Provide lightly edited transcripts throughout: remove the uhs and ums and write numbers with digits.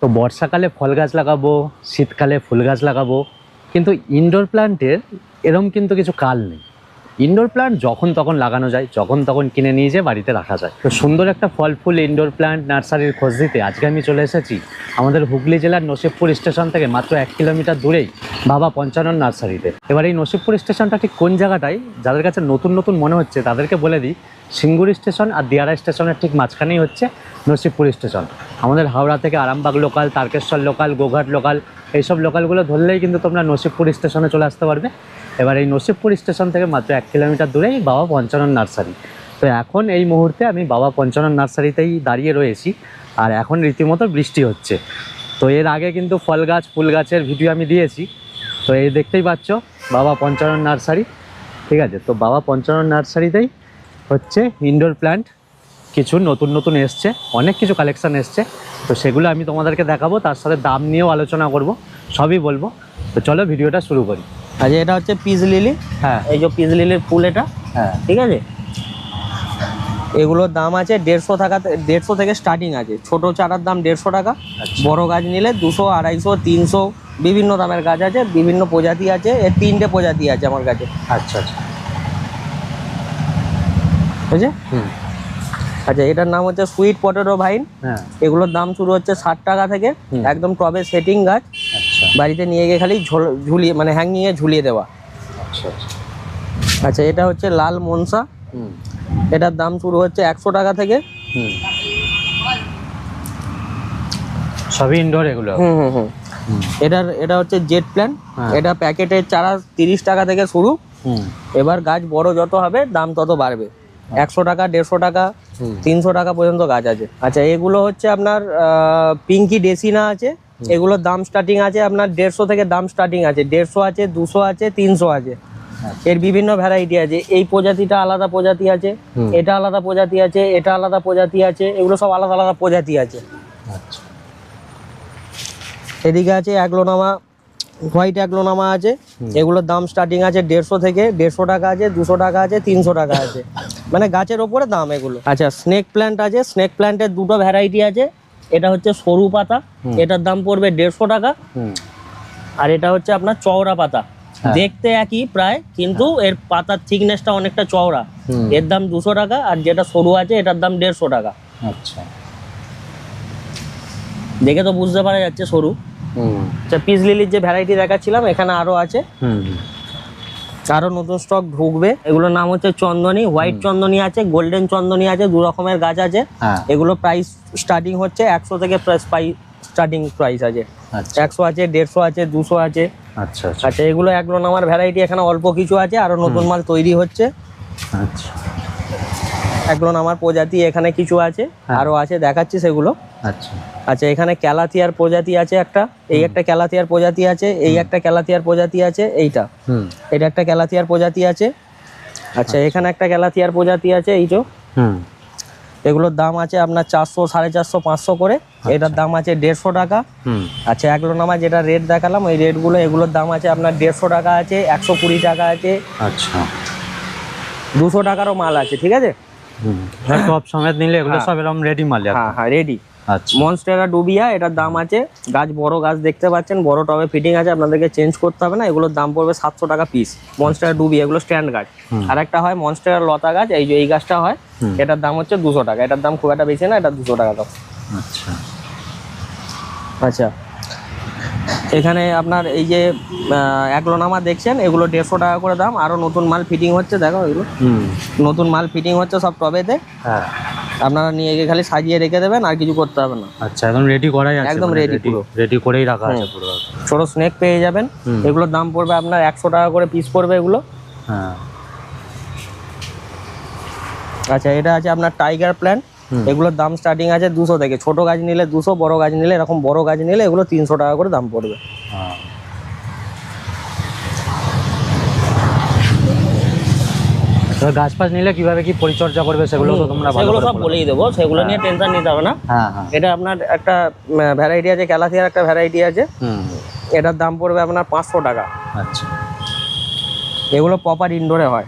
তো বর্ষাকালে ফল গাছ লাগাবো, শীতকালে ফুল গাছ লাগাবো, কিন্তু ইনডোর প্ল্যান্টের এরম কিন্তু কিছু কাল নেই। ইনডোর প্ল্যান্ট যখন তখন লাগানো যায়, যখন তখন কিনে নিয়ে যেয়ে বাড়িতে রাখা যায়। তো সুন্দর একটা ফল ফুল ইনডোর প্ল্যান্ট নার্সারির খোঁজ দিতে আজকে আমি চলে এসেছি আমাদের হুগলি জেলার নসিবপুর স্টেশন থেকে মাত্র 1 কিলোমিটার দূরেই বাবা পঞ্চানন নার্সারিতে। এবার এই নসিবপুর স্টেশনটা ঠিক কোন জায়গাটায়, যাদের কাছে নতুন নতুন মনে হচ্ছে তাদেরকে বলে দিই, সিঙ্গুর স্টেশন আর দিয়ারা স্টেশনের ঠিক মাঝখানেই হচ্ছে নসিবপুর স্টেশন। আমাদের হাওড়া থেকে Arambagh local, Tarakeswar local, Goghat local, এইসব লোকালগুলো ধরলেই কিন্তু তোমরা নসিবপুর স্টেশনে চলে আসতে পারবে। এবার এই নসিবপুর স্টেশন থেকে মাত্র 1 কিলোমিটার দূরেই বাবা পঞ্চানন নার্সারি। তো এখন এই মুহূর্তে আমি বাবা পঞ্চানন নার্সারিতেই দাঁড়িয়ে রয়েছি, আর এখন রীতিমতো বৃষ্টি হচ্ছে। তো এর আগে কিন্তু ফল গাছ ফুল গাছের ভিডিও আমি দিয়েছি, তো এই দেখতেই পাচ্ছ বাবা পঞ্চানন নার্সারি, ঠিক আছে। তো বাবা পঞ্চানন নার্সারিতেই হচ্ছে ইনডোর প্ল্যান্ট কিছু নতুন নতুন এসছে, অনেক কিছু কালেকশান এসছে, তো সেগুলো আমি তোমাদেরকে দেখাবো, তার সাথে দাম নিয়েও আলোচনা করব, সবই বলবো। তো চলো ভিডিওটা শুরু করি। আচ্ছা, এটা হচ্ছে পিস লিলি। হ্যাঁ, এই যে পিস লিলির ফুল এটা। হ্যাঁ, ঠিক আছে, এগুলোর দাম আছে 150 থেকে স্টার্টিং আছে। ছোট চারার দাম 150 টাকা। বড় গাছ নিলে 200, 250, 300 বিভিন্ন দামের গাছ আছে, বিভিন্ন প্রজাতি আছে। এর 3টে প্রজাতি আছে আমার কাছে। আচ্ছা আচ্ছা, বুঝছে? হুম, আচ্ছা, এটার নাম হচ্ছে সুইট পটেটো ভাইন। হ্যাঁ, এগুলোর দাম শুরু হচ্ছে 60 টাকা থেকে। একদম টবে সেটিং গাছ, আচ্ছা বাড়িতে নিয়ে গিয়ে খালি ঝুলিয়ে মানে হ্যাঙ্গিংয়ে ঝুলিয়ে দেওয়া। আচ্ছা আচ্ছা, আচ্ছা, এটা হচ্ছে লাল মনসা। হুম, এটার দাম শুরু হচ্ছে 100 টাকা থেকে। হুম, সবই ইনডোর এগুলো। হুম হুম হুম এটা হচ্ছে জেট প্ল্যান। হ্যাঁ। এটা প্যাকেটের চারা 30 টাকা থেকে শুরু। হুম, এবার গাছ বড় যত হবে দাম তত বাড়বে। 100 টাকা, 150 টাকা, 300 টাকা পর্যন্ত গাছ আছে। আচ্ছা, এগুলো হচ্ছে আপনার পিঙ্কি ডেসিনা আছে। এগুলোর দাম স্টার্টিং আছে আপনার 150 থেকে, দাম স্টার্টিং আছে 150 আছে, 200 আছে, 300 আছে। এর বিভিন্ন ভ্যারাইটি আছে। এই প্রজাতিটা আলাদা প্রজাতি আছে, এটা আলাদা প্রজাতি আছে, এটা আলাদা প্রজাতি আছে, এগুলো সব আলাদা আলাদা প্রজাতি আছে। আচ্ছা, এদিকে আছে অ্যাগ্লোনামা, হোয়াইট অ্যাগ্লোনামা আছে। এগুলোর দাম স্টার্টিং আছে 150 থেকে, 150 টাকা আছে, 200 টাকা আছে, 300 টাকা আছে, মানে গাছের ওপরে দাম এগুলো। আচ্ছা, স্নেক প্ল্যান্ট আছে। স্নেক প্ল্যান্টের দুটো ভ্যারাইটি আছে। এটা হচ্ছে সরু পাতা, এটার দাম পড়বে 150 টাকা। আর এটা হচ্ছে আপনার চওড়া পাতা, দেখতে একই প্রায়, কিন্তু এর পাতার থিকনেসটা অনেকটা চওড়া। এর দাম 200 টাকা। আর যেটা সরু আছে এটার দাম 150 টাকা। আচ্ছা, দেখে তো বুঝতে পারা যাচ্ছে সরু। আচ্ছা, পিস লিলির যে ভ্যারাইটি দেখাচ্ছিলাম এখানে আরো আছে, আরো নতুন স্টক ঢুকবে। এগুলোর নাম হচ্ছে চন্দনী। হোয়াইট চন্দনী আছে, গোল্ডেন চন্দনী আছে, 2 রকমের গাছ আছে। এগুলো প্রাইস স্টার্টিং হচ্ছে 100 থেকে স্টার্টিং প্রাইস আছে। 100 আছে, 150 আছে, 200 আছে। আচ্ছা আচ্ছা, আচ্ছা, এগুলো অ্যাগ্লোনামার ভ্যারাইটি এখানে অল্প কিছু আছে, আরো নতুন মাল তৈরি হচ্ছে। আচ্ছা অ্যাগ্লোনামার প্রজাতি এখানে কিছু আছে, আরো আছে, দেখাচ্ছি সেগুলো। আচ্ছা, আচ্ছা, এখানে ক্যালাথিয়ার প্রজাতি আছে একটা, এই একটা ক্যালাথিয়ার প্রজাতি আছে, এই একটা ক্যালাথিয়ার প্রজাতি আছে, এইটা, এটা একটা ক্যালাথিয়ার প্রজাতি আছে। আচ্ছা, এখানে একটা ক্যালাথিয়ার প্রজাতি আছে, এই তো। এগুলোর দাম আছে আপনার 400, 450, 500 করে। এটার দাম আছে 150 টাকা। আচ্ছা, অ্যাগ্লোনামা যেটা রেট দেখালাম ওই রেটগুলো, এগুলোর দাম আছে আপনার 150 টাকা আছে, 120 টাকা আছে। আচ্ছা, 200 টাকারও মাল আছে, ঠিক আছে। সব সমেত নিলে এগুলো সব এরকম রেডি মাল? হ্যাঁ হ্যাঁ, রেডি। আচ্ছা, মনস্টেরা ডুবিয়া, এটার দাম আছে, গাছ বড় গাছ দেখতে পাচ্ছেন, বড় টবে ফিটিং আছে, আপনাদেরকে চেঞ্জ করতে হবে না। এগুলোর দাম পড়বে 700 টাকা পিস। মনস্টেরা ডুবিয়া, এগুলো স্ট্যান্ড গাছ। আর একটা হয় মনস্টেরা লতা গাছ, এই যে এই গাছটা হয়, এটার দাম হচ্ছে 200 টাকা। এটার দাম খুব একটা বেশি না, এটা 200 টাকা দাম। আচ্ছা আচ্ছা, এখানে আপনার এই যে অ্যাগ্লোনামা দেখছেন, এগুলো 150 টাকা করে দাম। আরো নতুন মাল ফিটিং হচ্ছে, দেখো এগুলো নতুন মাল ফিটিং হচ্ছে সব টবেতে। হ্যাঁ, আপনারা নিয়ে গিয়ে খালি সাজিয়ে রেখে দেবেন, আর কিছু করতে হবে না। আচ্ছা, একদম রেডি করাই আছে? একদম রেডি, পুরো রেডি করেই রাখা আছে পুরো। ছোট স্নেক পেয়ে যাবেন। এগুলোর দাম পড়বে আপনার 100 টাকা করে পিস পড়বে এগুলো। হ্যাঁ, আচ্ছা, এটা আছে আপনার টাইগার প্ল্যান্ট। এগুলোর দাম স্টার্টিং আছে 200 থেকে। ছোট গাছ নিলে 200, বড় গাছ নিলে, এরকম বড় গাছ নিলে এগুলো 300 টাকা করে দাম পড়বে। গাছ ফাছ নিলে কিভাবে কি পরিচর্যা করবে সেগুলো তো তোমরা সেগুলো সব বলেই দেবো, সেগুলো নিয়ে টেনশন নিতে হবে না। এটা আপনার একটা ভ্যারাইটি আছে, ক্যালাথিয়ার একটা ভ্যারাইটি আছে, এটার দাম পড়বে আপনার 500 টাকা। আচ্ছা, এগুলো প্রপার ইনডোরে হয়।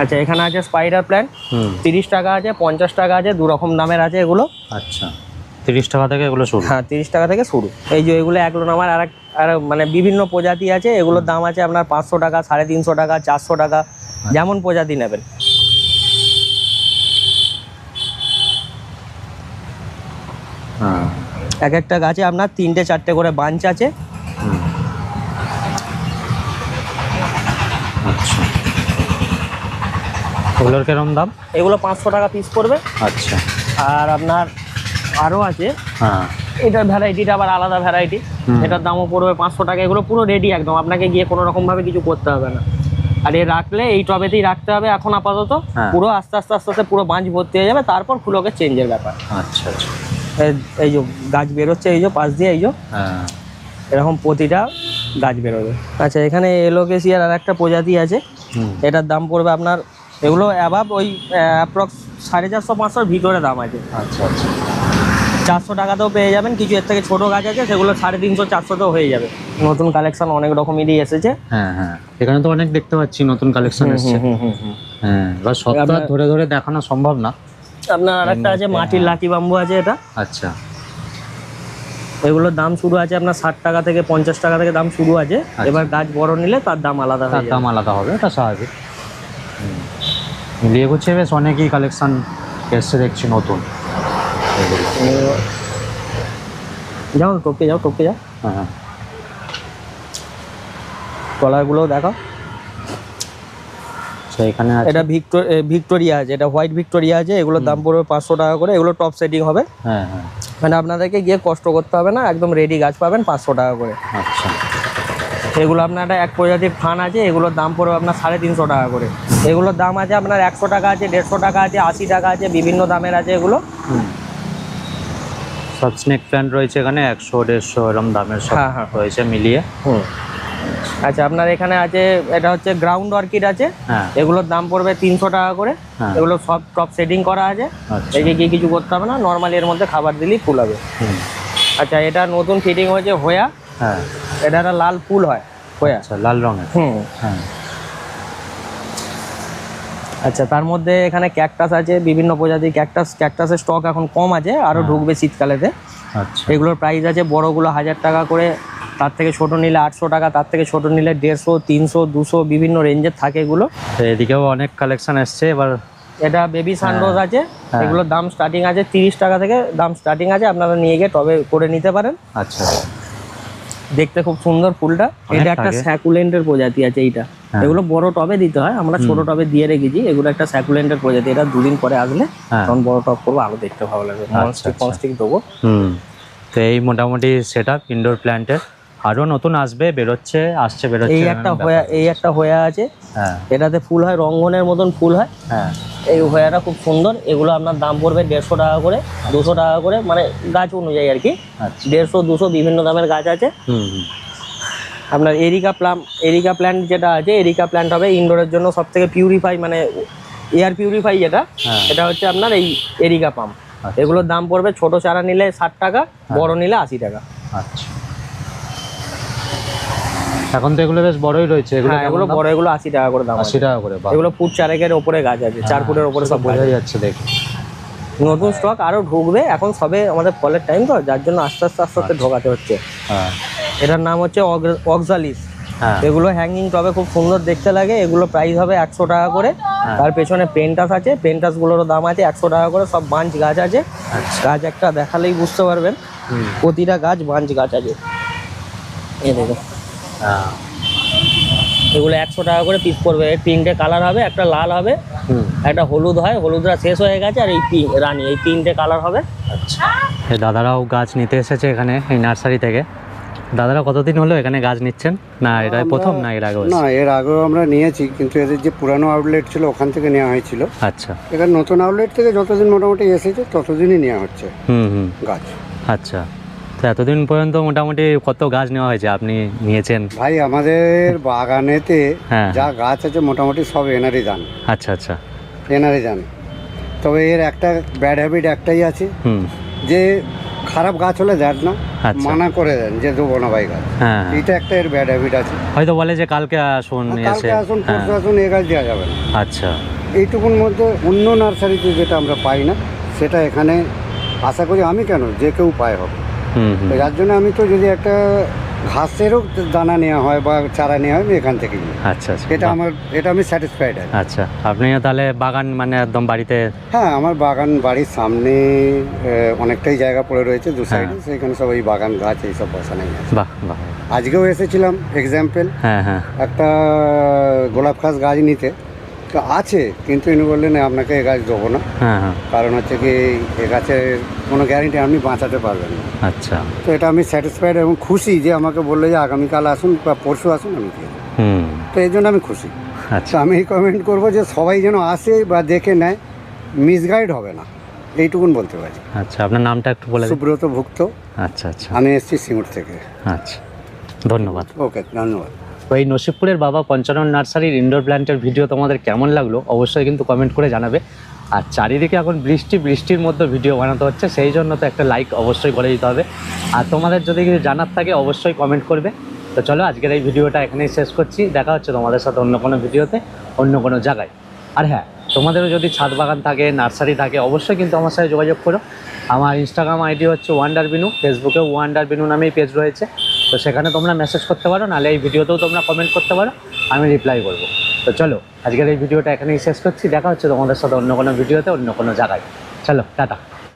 আচ্ছা এখানে আছে স্পাইডার প্ল্যান্ট, হুম 30 টাকা আছে, 50 টাকা আছে, দু রকম দামের আছে এগুলো। আচ্ছা 30 টাকা থেকে এগুলো শুরু। হ্যাঁ 30 টাকা থেকে শুরু। এই যে এগুলো এক নম্বর, আর মানে বিভিন্ন প্রজাতি আছে, এগুলোর দাম আছে আপনার 500 টাকা, 350 টাকা, 400 টাকা, যেমন প্রজাতি নেবেন। হ্যাঁ এক একটা গাছে আপনার 3টে 4টে করে বাঞ্চ আছে। হুম, আচ্ছা এগুলোর কিরম দাম? এগুলো 500 টাকা পিস পড়বে। আচ্ছা আর আপনার আরও আছে, হ্যাঁ এটার ভ্যারাইটিটা আবার আলাদা ভ্যারাইটি, এটার দামও পড়বে 500 টাকা। এগুলো পুরো রেডি একদম, আপনাকে গিয়ে কোনো রকমভাবে কিছু করতে হবে না। আর এ রাখলে এই টবেতেই রাখতে হবে এখন আপাতত, হ্যাঁ। পুরো আস্তে আস্তে আস্তে আস্তে পুরো বাঁচ ভর্তি হয়ে যাবে, তারপর ফুলকে চেঞ্জের ব্যাপার। আচ্ছা আচ্ছা এই যে গাছ বেরোচ্ছে, এই যে পাশ দিয়ে, এই যে হ্যাঁ এরকম প্রতিটা গাছ বেরোবে। আচ্ছা এখানে এলোকেসিয়ার আর একটা প্রজাতি আছে, হুম এটার দাম পড়বে আপনার, এগুলো অ্যাভাব ওই অ্যাপ্রক্স 450-500 ভিতরে দাম আছে। আচ্ছা আচ্ছা 400 টাকাতেও পেয়ে যাবেন, কিছু এর থেকে ছোটো গাছ আছে সেগুলো 350-400তেও হয়ে যাবে। নতুন কালেকশন অনেক রকমেরই এসেছে। হ্যাঁ হ্যাঁ এখানে তো অনেক দেখতে পাচ্ছি নতুন কালেকশন এসেছে। হ্যাঁ এবার সপ্তাহ আপনার- ধরে ধরে দেখানো সম্ভব না। আপনার আর একটা আছে মাটির লাকি বাম্বু আছে, এটা আচ্ছা এগুলোর দাম শুরু আছে আপনার 60 টাকা থেকে 50 টাকা থেকে দাম শুরু আছে। এবার গাছ বড় নিলে তার দাম আলাদা তার হয়ে যাবে। দাম আলাদা হবে, এটা স্বাভাবিক। মিলিয়ে গুছিয়ে বেশ অনেকই কালেকশন এসছে দেখছি নতুন। যাও টপকে যাও, টপকে যাও, হ্যাঁ হ্যাঁ কলারগুলোও দেখো। আচ্ছা এখানে আছে এটা ভিক্টোরিয়া আছে, এটা হোয়াইট ভিক্টোরিয়া আছে, এগুলোর দাম পড়বে 500 টাকা করে। এগুলো টপ সেটিং হবে, হ্যাঁ হ্যাঁ মানে আপনাদেরকে গিয়ে কষ্ট করতে হবে না, একদম রেডি গাছ পাবেন 500 টাকা করে। আচ্ছা এগুলো আপনার একটা এক প্রজাতির ফান আছে, এগুলোর দাম পড়বে আপনার 350 টাকা করে। এগুলোর দাম আছে আপনার 100 টাকা আছে, 150 টাকা আছে, 80 টাকা আছে, বিভিন্ন দামের আছে এগুলো। হুম সব স্নেক প্ল্যান্ট রয়েছে এখানে 100-150 এরকম দামের সব হ্যাঁ, হ্যাঁ। রয়েছে মিলিয়ে। আচ্ছা আপনার এখানে আছে, এটা হচ্ছে গ্রাউন্ড অর্কিড আছে, হ্যাঁ এগুলোর দাম পড়বে 300 টাকা করে। হ্যাঁ। এগুলো সব টপ সেটিং করা আছে, আচ্ছা এদিকে গিয়ে কিছু করতে হবে না, নর্মালি এর মধ্যে খাবার দিলেই ফুল হবে। হুম আচ্ছা এটা নতুন ফিটিং হয়েছে হোয়া, হ্যাঁ এটা একটা লাল ফুল হয় হোয়া। আচ্ছা লাল রঙের। হ্যাঁ আচ্ছা তার মধ্যে এখানে ক্যাকটাস আছে, বিভিন্ন প্রজাতির ক্যাকটাসের স্টক এখন কম আছে, আরও ঢুকবে শীতকালেতে। আচ্ছা এগুলোর প্রাইস আছে বড়গুলো 1000 টাকা করে, তার থেকে ছোট নিলে 800 টাকা, তার থেকে ছোট নিলে 150, 300, 200 বিভিন্ন রেঞ্জের থাকে এগুলো। তো এদিকেও অনেক কালেকশন এসছে এবার। এটা বেবি সানরোজ আছে, হ্যাঁ। এগুলোর দাম স্টার্টিং আছে 30 টাকা থেকে দাম স্টার্টিং আছে, আপনারা নিয়ে গিয়ে টবে করে নিতে পারেন। আচ্ছা দেখতে খুব সুন্দর ফুলটা। অনেক এটা একটা থাকে। স্যাকুলেন্টের প্রজাতি আছে এইটা, হ্যাঁ। এগুলো বড় টবে দিতে হয়, আমরা ছোট টবে দিয়ে রেখেছি। এগুলো একটা স্যাকুলেন্টের প্রজাতি, এটা 2 দিন পরে আসলে হ্যাঁ। তখন বড় টব করবো, আরো দেখতে ভালো লাগবে। আচ্ছা। কনস্টিক দেবো। হুম তো এই মোটামুটি সেট আপ ইনডোর প্ল্যান্টের। আরও নতুন আসবে, বেরোচ্ছে, আসছে বেরোচ্ছে। এই একটা হোয়া আছে, হ্যাঁ এটাতে ফুল হয় রঙ্গনের মতন ফুল হয়। হ্যাঁ এই হোয়াটা খুব সুন্দর, এগুলো আপনার দাম পড়বে 150 টাকা করে, 200 টাকা করে, মানে গাছ অনুযায়ী আর কি। আচ্ছা 150, 200 বিভিন্ন দামের গাছ আছে। হুম হুম আপনার এরিকা প্ল্যান্ট যেটা আছে, এরিকা প্ল্যান্ট হবে ইনডোরের জন্য সব থেকে পিউরিফাই, মানে এয়ার পিউরিফাই যেটা, হ্যাঁ। এটা হচ্ছে আপনার এই এরিকা পাম্প। আচ্ছা। এগুলোর দাম পড়বে ছোট চারা নিলে 60 টাকা, বড় নিলে 80 টাকা। আচ্ছা এখন তো এগুলো বেশ বড়ই রয়েছে, এগুলো হ্যাঁ এগুলো কেমন দাম? বড়, এগুলো 80 টাকা করে দাম 80 আছে। টাকা করে। বাহ, এগুলো ফুট 4 ওপরে গাছ আছে, 4 ফুটের ওপরে সব গাছ বোঝা আছে। যাচ্ছে দেখে। নতুন স্টক আরো ঢুকবে, এখন সবে আমাদের ফলের টাইম তো, যার জন্য আস্তে আস্তে ঢোকাতে হচ্ছে। হ্যাঁ এটার নাম হচ্ছে অক্সালিস। হ্যাঁ এগুলো হ্যাঙ্গিং টবে খুব সুন্দর দেখতে লাগে, এগুলো প্রাইস হবে 100 টাকা করে। তার পেছনে পেন্টাস আছে, পেন্টাসগুলোরও দাম আছে 100 টাকা করে। সব বাঞ্চ গাছ আছে, আচ্ছা গাছ একটা দেখালেই বুঝতে পারবেন, হুম প্রতিটা গাছ বাঞ্চ গাছ আছে। এই দেখো, হ্যাঁ এগুলো 100 টাকা করে পিস পড়বে। এর 3টে কালার হবে, একটা লাল হবে, হুম একটা হলুদ হয়, হলুদটা শেষ হয়ে গেছে, আর এই রানী, এই 3টে কালার হবে। আচ্ছা এই দাদারাও গাছ নিতে এসেছে এখানে এই নার্সারি থেকে। দাদারা কতদিন হলো এখানে গাছ নিচ্ছেন? না এটা প্রথম, না এর আগে? না, এর আগেও আমরা নিয়েছি, কিন্তু এদের যে পুরানো আউটলেট ছিল ওখান থেকে নেওয়া হয়েছিল। আচ্ছা এখানে নতুন আউটলেট থেকে যতদিন মোটামুটি এসেছে ততদিনই নেওয়া হচ্ছে হুম হুম গাছ। আচ্ছা তো এতদিন পর্যন্ত মোটামুটি কত গাছ নেওয়া হয়েছে আপনি নিয়েছেন? ভাই আমাদের বাগানেতে হ্যাঁ। যা গাছ আছে মোটামুটি সব এনারই দান, আচ্ছা আচ্ছা এনারই দান। তবে এর একটা ব্যাড হ্যাবিট একটাই আছে, হুম যে খারাপ গাছ হলে দেন না, আচ্ছা। মানা করে দেন যে দেবো না ভাই গাছ। হ্যাঁ হ্যাঁ। এটা একটা এর ব্যাড হ্যাবিট আছে। হয়তো বলে যে কালকে আসুন এসে। কালকে আসুন, হ্যাঁ পরশু আসুন, এ গাছ দেওয়া যাবে না। আচ্ছা। এইটুকুর মধ্যে অন্য নার্সারিতে যেটা আমরা পাই না, সেটা এখানে আশা করি আমি কেন যে কেউ পায় হবে। হুম হুম। তো যার জন্য আমি তো যদি একটা ঘাসেরও দানা নেওয়া হয় বা চারা নেওয়া হয়, আমি এখান থেকে নিই। আচ্ছা আচ্ছা। এটা বাহ। এটা আমি স্যাটিসফাইড আছি। আচ্ছা, আপনিও তাহলে বাগান মানে একদম বাড়িতে? হ্যাঁ, আমার বাগান বাড়ির সামনে অনেকটাই জায়গা পড়ে রয়েছে দু সাইডে, সেখানে সব এই বাগান গাছ এইসব বসানোই আছে। বাহ বাহ। আজকেও এসেছিলাম এক্সাম্পল হ্যাঁ হ্যাঁ। একটা গোলাপ গাছ নিতে, তো আছে, কিন্তু ইনি বললেন আপনাকে এ গাছ দেবো না, হ্যাঁ হ্যাঁ। কারণ হচ্ছে কি এ গাছের কোনো গ্যারেন্টি আপনি বাঁচাতে পারবেন না। আচ্ছা। তো এটা আমি স্যাটিসফাইড এবং খুশি যে আমাকে বললো যে আগামীকাল আসুন বা পরশু আসুন, আমি দিয়ে দেবো। হুম। তো এই জন্য আমি খুশি। আচ্ছা তো আমি কমেন্ট করবো যে সবাই যেন আসে বা দেখে নেয়, মিসগাইড হবে না, এইটুকুন বলতে পারি। আচ্ছা, আপনার নামটা একটু বলে দিন। সুব্রত ভুক্ত। আচ্ছা আচ্ছা। আমি এসেছি সিঙ্গুর থেকে। আচ্ছা, ধন্যবাদ। ওকে, ধন্যবাদ। তো এই নসিবপুরের বাবা পঞ্চানন নার্সারির ইনডোর প্ল্যান্টের ভিডিও তোমাদের কেমন লাগলো অবশ্যই কিন্তু কমেন্ট করে জানাবে। আর চারিদিকে এখন বৃষ্টির মধ্যে ভিডিও বানাতে হচ্ছে, সেই জন্য তো একটা লাইক অবশ্যই করে দিতে হবে। আর তোমাদের যদি কিছু জানার থাকে অবশ্যই কমেন্ট করবে। তো চলো আজকের এই ভিডিওটা এখানেই শেষ করছি, দেখা হচ্ছে তোমাদের সাথে অন্য কোনো ভিডিওতে, অন্য কোনো জায়গায়। আর হ্যাঁ, তোমাদেরও যদি ছাদ বাগান থাকে, নার্সারি থাকে, অবশ্যই কিন্তু আমার সাথে যোগাযোগ করো। আমার ইনস্টাগ্রাম আইডি হচ্ছে ওয়ান্ডার বিনু, ফেসবুকেও ওয়ান্ডার বিনু নামেই পেজ রয়েছে, তো সেখানে তোমরা মেসেজ করতে পারো, নাহলে এই ভিডিওতেও তোমরা কমেন্ট করতে পারো, আমি রিপ্লাই করবো। তো চলো আজকের এই ভিডিওটা এখানেই শেষ করছি, দেখা হচ্ছে তোমাদের সাথে অন্য কোনো ভিডিওতে, অন্য কোনো জায়গায়। চলো টাটা।